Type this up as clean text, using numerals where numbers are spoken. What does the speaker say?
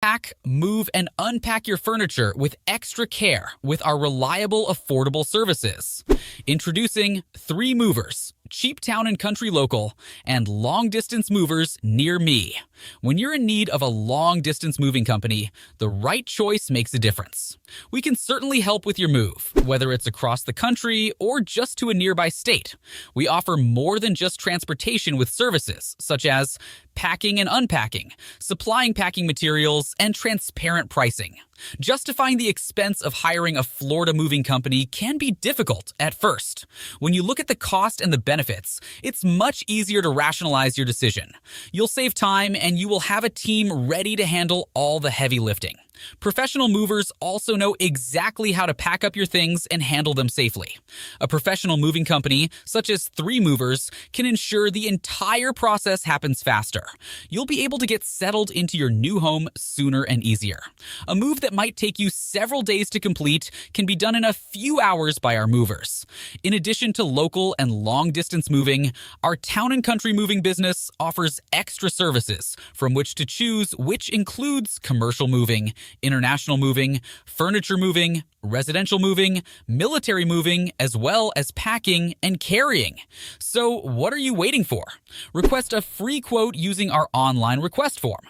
Pack, move, and unpack your furniture with extra care with our reliable, affordable services. Introducing 3 Movers, cheap town and country local, and long-distance movers near me. When you're in need of a long-distance moving company, the right choice makes a difference. We can certainly help with your move, whether it's across the country or just to a nearby state. We offer more than just transportation with services such as packing and unpacking, supplying packing materials, and transparent pricing. Justifying the expense of hiring a Florida moving company can be difficult at first. When you look at the cost and the benefits, it's much easier to rationalize your decision. You'll save time and you will have a team ready to handle all the heavy lifting. Professional movers also know exactly how to pack up your things and handle them safely. A professional moving company, such as 3 Movers, can ensure the entire process happens faster. You'll be able to get settled into your new home sooner and easier. A move that might take you several days to complete can be done in a few hours by our movers. In addition to local and long-distance moving, our town and country moving business offers extra services from which to choose, which includes commercial moving, international moving, furniture moving, residential moving, military moving, as well as packing and carrying. So what are you waiting for? Request a free quote using our online request form.